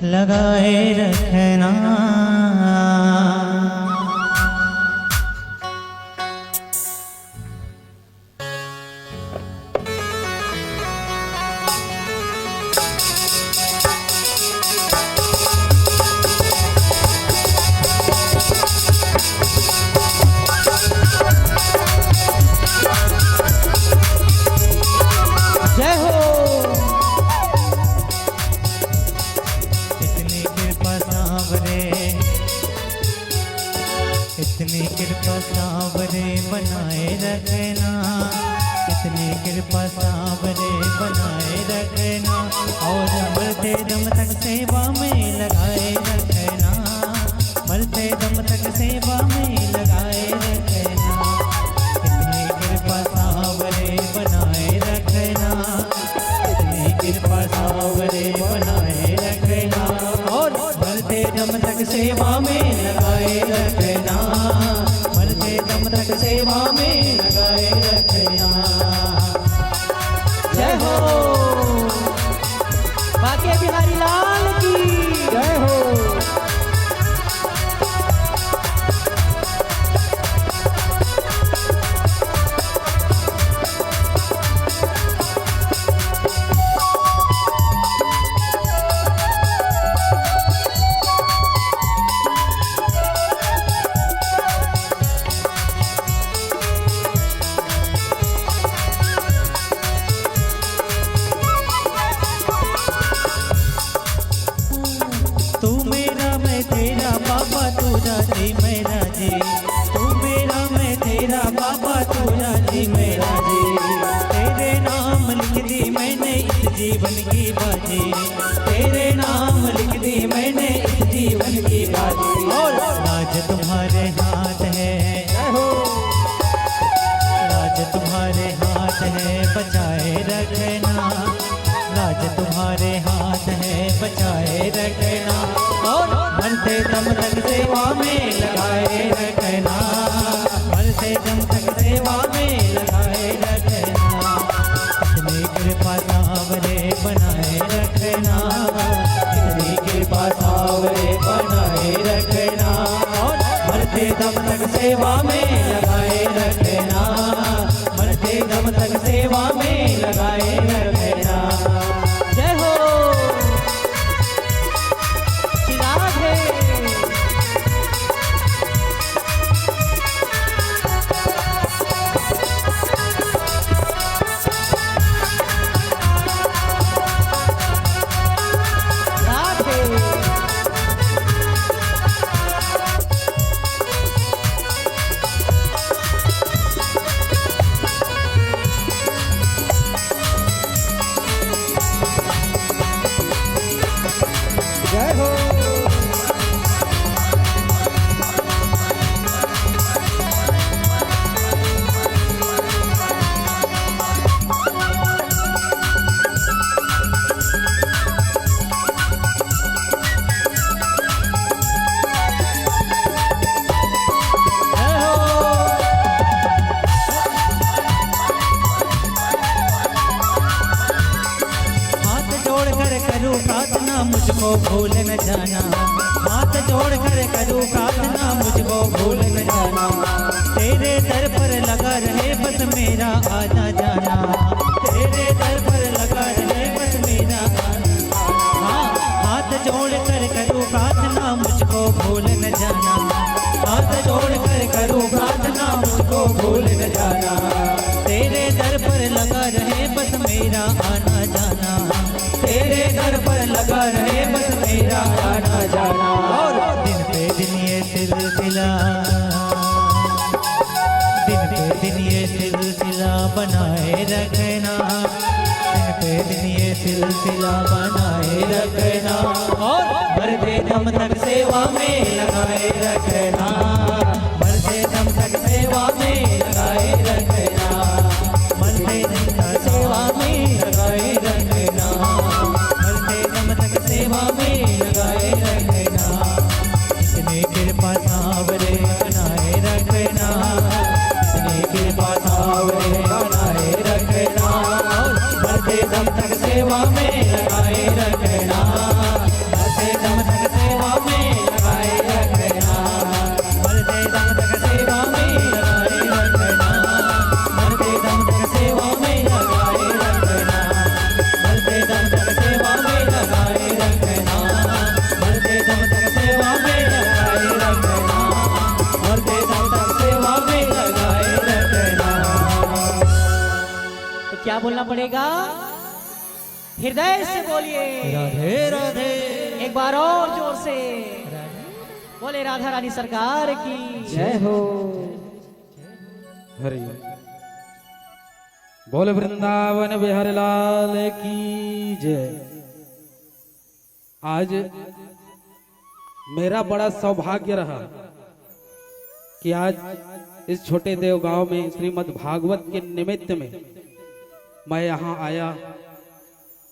लगाए रखना। जय हो। इतनी कृपा सांवरे, इतनी कृपा सांवरे बनाए रखना। इतनी कृपा सांवरे बनाए रखना और मरते दम तक सेवा में लगाए रखना। मरते दम तक सेवा में लगाए रखना। इतनी कृपा सांवरे बनाए रखना। इतनी कृपा सांवरे बनाए रखना और मरते दम तक सेवा में लगाए रखना। मरते दम तक सेवा में लगाए रखना। जय हो। बाके बिहारी लाल की जय हो। तू मेरा मैं तेरा बाबा तू राजी मैं राजी। तू मेरा मैं तेरा बाबा तू राजी मैं राजी। तेरे नाम लिख दी मैंने इस जीवन की बाजी। तेरे नाम लिख दी मैंने इस जीवन की बाजी। और राज तुम्हारे हाथ है। राज तुम्हारे हाथ है बचाए रखना। राज तुम्हारे हाथ है बचाए रखना और मरते दम तक सेवा में लगाए रखना। मरते दम तक सेवा में लगाए रखना। इतनी कृपा सांवरे बनाए रखना। इतनी कृपा सांवरे बनाए रखना और मरते दम तक सेवा में लगाए रखना। मरते दम तक सेवा में लगाए रखना। जय हो। राधे। जय हो। करूँ प्रार्थना मुझको भूल न जाना। हाथ जोड़ कर करूँ प्रार्थना मुझको भूल न जाना। तेरे दर पर लगा रहे बस मेरा आना जाना। तेरे दर पर लगा रहे बस मेरा आना जाना। हाथ जोड़ कर करूँ प्रार्थना मुझको भूल न जाना। हाथ जोड़ कर करूँ प्रार्थना मुझको भूल न जाना। तेरे दर पर लगा रहे बस मेरा आना जाना। तेरे दर पर लगा रहे बस मेरा आना जाना और दिन पे दिन ये सिलसिला। दिन पे दिन ये सिलसिला बनाए रखना। दिन पे दिन ये सिलसिला बनाए रखना और मरते दम तक सेवा में लगाए रखना। मरते दम तक सेवा में लगाए रखना। मरते दम तक सेवा में लगाए रखना। मरते दम तक सेवा में लगाए रखना। इतनी कृपा सांवरे बनाए रखना। इतनी कृपा सांवरे बनाए रखना और मरते दम तक सेवा में लगाए रखना। मरते बोलना पड़ेगा, हृदय से बोलिए राधे राधे। एक बार और जोर से बोले राधा रानी सरकार की जय हो। हरि बोल वृंदावन बिहारी लाल की जय। आज मेरा बड़ा सौभाग्य रहा कि आज इस छोटे देव गांव में श्रीमद् भागवत के निमित्त में मैं यहाँ आया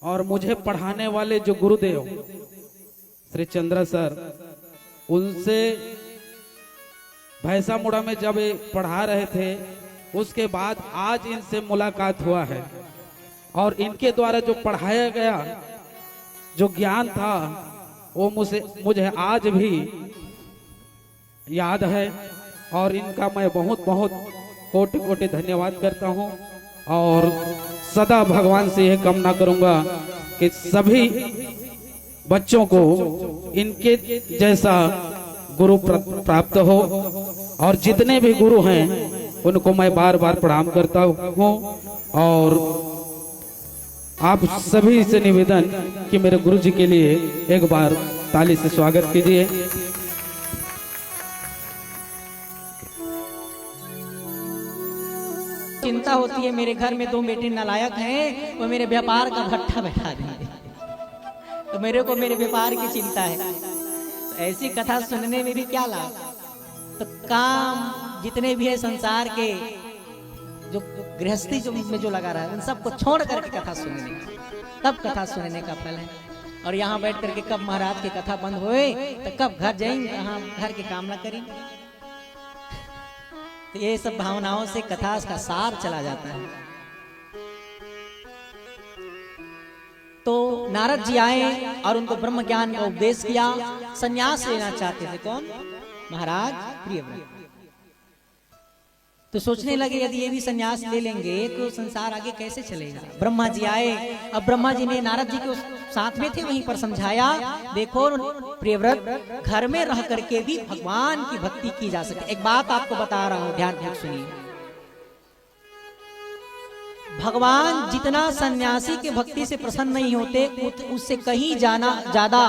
और मुझे पढ़ाने वाले जो गुरुदेव श्री चंद्र सर, उनसे भैंसा मुड़ा में जब पढ़ा रहे थे उसके बाद आज इनसे मुलाकात हुआ है और इनके द्वारा जो पढ़ाया गया जो ज्ञान था वो मुझे आज भी याद है और इनका मैं बहुत बहुत कोटि कोटि धन्यवाद करता हूँ और सदा भगवान से यह कामना करूंगा कि सभी बच्चों को इनके जैसा गुरु प्राप्त हो और जितने भी गुरु हैं उनको मैं बार बार प्रणाम करता हूँ और आप सभी से निवेदन कि मेरे गुरु जी के लिए एक बार ताली से स्वागत कीजिए। चिंता होती है मेरे घर में 2 बेटे नालायक हैं, वो मेरे व्यापार का भट्ठा बैठा देंगे, तो मेरे को मेरे व्यापार की चिंता है। तो ऐसी कथा सुनने में भी क्या लाभ। तो काम जितने भी है संसार के जो गृहस्थी जो में जो लगा रहा है उन सबको छोड़ करके कथा सुनने, तब कथा सुनने का फल है। और यहाँ बैठ करके कब महाराज की कथा बंद होए तो कब घर जाएंगे, कहाँ घर के काम ना करेंगे। तो ये सब भावनाओं से कथा का सार चला जाता है। तो नारद जी आए और उनको ब्रह्म ज्ञान का उपदेश किया। संन्यास लेना चाहते थे कौन? महाराज प्रियव्रत। तो सोचने लगे यदि ये भी संन्यास ले लेंगे तो संसार आगे कैसे चलेगा। ब्रह्मा जी आए। अब ब्रह्मा जी ने नारद जी के साथ में थे वहीं पर समझाया, देखो प्रियव्रत घर में रह करके भी भगवान की भक्ति की जा सकती। एक बात आपको बता रहा हूं, ध्यान सुनिए। भगवान जितना सन्यासी के भक्ति से प्रसन्न नहीं होते उससे कहीं ज्यादा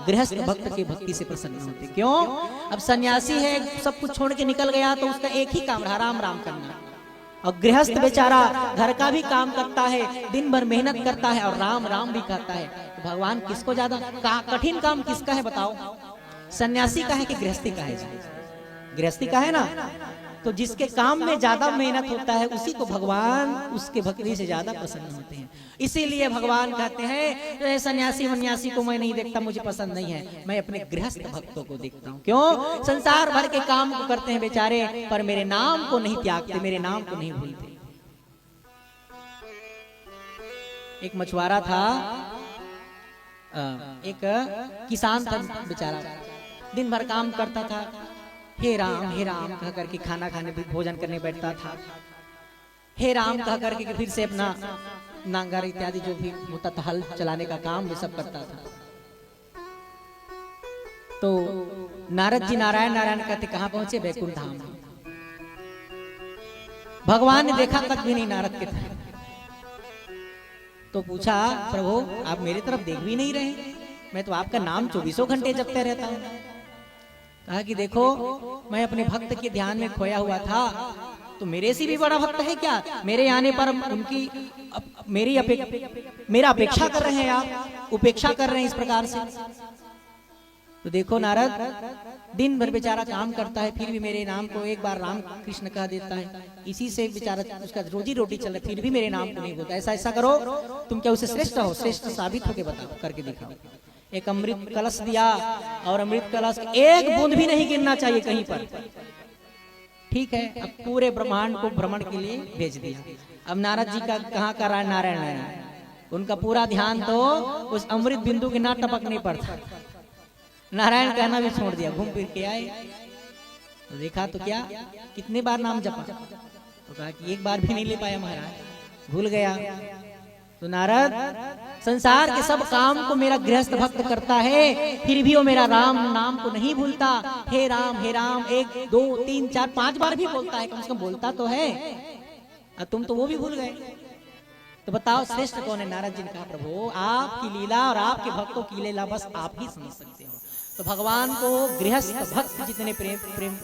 गृहस्थ भक्त के भक्ति से प्रसन्न होते। क्यों? अब सन्यासी है, सब कुछ छोड़ के निकल गया तो उसका एक ही काम रहा, राम राम करना। और गृहस्थ बेचारा घर का भी काम करता है, दिन भर मेहनत करता है और राम राम भी करता है। तो भगवान किसको ज्यादा कठिन काम किसका है बताओ? सन्यासी का है कि गृहस्थी का है? गृहस्थी का है ना। तो जिसके काम में ज्यादा मेहनत होता है उसी को भगवान उसके भक्ति से ज्यादा प्रसन्न होते हैं। इसीलिए भगवान कहते हैं सन्यासी वन्यासी को मैं नहीं देखता, मुझे पसंद नहीं है, मैं अपने गृहस्थ भक्तों को देखता हूँ। क्यों? संसार भर के काम को करते हैं बेचारे, पर मेरे नाम को नहीं त्यागते, मेरे नाम को नहीं भूलते। एक मछुआरा था, एक किसान था बेचारा, दिन भर काम करता था, हे राम कह करके खाना खाने भोजन करने बैठता था। हे राम कह करके फिर से अपना नांगर इत्यादि जो भी होता था, हल चलाने का काम ये सब करता था। तो नारद जी नारायण नारायण कहते कहाँ पहुंचे? वैकुंठ धाम। भगवान ने देखा तक भी नहीं नारद के तरफ। तो पूछा, प्रभु आप मेरी तरफ देख भी नहीं रहे, मैं तो आपका नाम 24 घंटे जपते रहता हूँ। कहा कि देखो मैं अपने भक्त के ध्यान में खोया हुआ था, तो मेरे से भी बड़ा भक्त है क्या? मेरे आने पर उनकी मेरा अपेक्षा कर रहे हैं, आप उपेक्षा कर रहे हैं इस प्रकार से। तो देखो नारद दिन भर बेचारा काम करता है, फिर भी मेरे नाम को एक बार राम कृष्ण कह देता है, इसी से बेचारा उसका रोजी रोटी चल रहा है, फिर भी मेरे नाम को नहीं बोलता। ऐसा ऐसा करो, तुम क्या उसे श्रेष्ठ हो? श्रेष्ठ साबित होके बताओ, करके दिखाओ। एक अमृत कलश दिया और अमृत कलश एक बूंद भी नहीं गिरना चाहिए कहीं पर। ठीक है, अब पूरे ब्रह्मांड को भ्रमण के लिए भेज दिया। अब नारद जी का कहाँ का नारायण नारायण, उनका पूरा ध्यान तो उस अमृत बिंदु के ना टपकने पर था। नारायण कहना भी छोड़ दिया, घूम फिर के आए तो देखा तो क्या कितने बार नाम जपा, तो कहा कि एक बार भी नहीं ले पाया महाराज, भूल गया। तो नारद संसार के सब काम को मेरा गृहस्थ भक्त करता है, फिर भी वो मेरा राम नाम को नहीं भूलता। हे राम 1 2 3 4 5 बार भी बोलता है, कम से कम बोलता तो है, और तुम तो वो भी भूल गए। तो बताओ श्रेष्ठ कौन है? नारद जी ने कहा प्रभु आपकी लीला और आपके भक्तों की लीला बस आप ही समझ सकते हो। तो भगवान को गृहस्थ भक्त जितने प्रेम प्रेम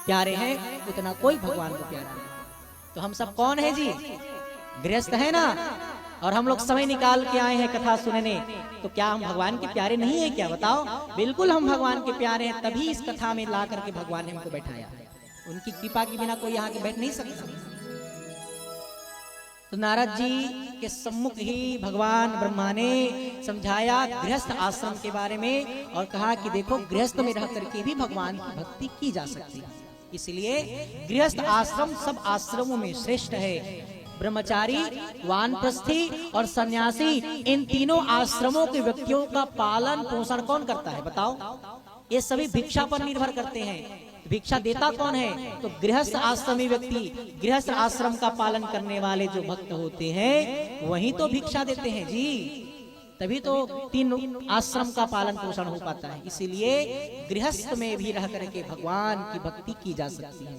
प्यारे हैं उतना कोई भगवान को प्यारा नहीं। तो हम सब कौन है जी? गृहस्थ है ना। और हम लोग समय निकाल के आए हैं कथा सुनने, तो क्या हम भगवान के प्यारे नहीं है क्या? बताओ। बिल्कुल हम भगवान के प्यारे हैं, तभी इस कथा में ला करके भगवान ने हमको बैठाया। उनकी कृपा के बिना कोई यहाँ के बैठ नहीं सकता। तो नारद जी के सम्मुख ही भगवान ब्रह्मा ने समझाया गृहस्थ आश्रम के बारे में और कहा कि देखो गृहस्थ में रह करके भी भगवान की भक्ति की जा सकती है। इसलिए गृहस्थ आश्रम सब आश्रमों में श्रेष्ठ है। ब्रह्मचारी, वानप्रस्थी और सन्यासी, इन तीनों आश्रमों के व्यक्तियों का पालन पोषण कौन करता है? बताओ। ये सभी भिक्षा पर निर्भर करते हैं। भिक्षा देता कौन है? तो गृहस्थ आश्रमी व्यक्ति, गृहस्थ आश्रम का पालन करने वाले जो भक्त होते हैं वही तो भिक्षा देते हैं जी। तभी तो तीन आश्रम का पालन पोषण हो पाता है। इसीलिए गृहस्थ में भी रह करके भगवान की भक्ति की जा सकती है।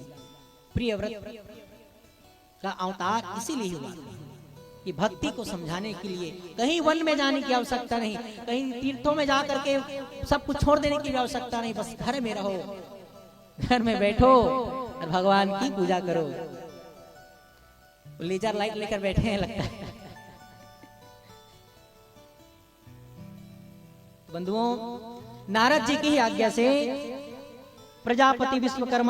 प्रिय व्रत का अवतार इसीलिए हुआ कि भक्ति को समझाने के लिए। कहीं वन में जाने की आवश्यकता नहीं, कहीं तीर्थों में जा करके सब कुछ छोड़ देने की आवश्यकता नहीं। बस घर में रहो, घर में बैठो और भगवान की पूजा करो। लेजर लाइट लेकर बैठे हैं लगता है। बंधुओं, नारद जी की आज्ञा से प्रजापति विश्वकर्मा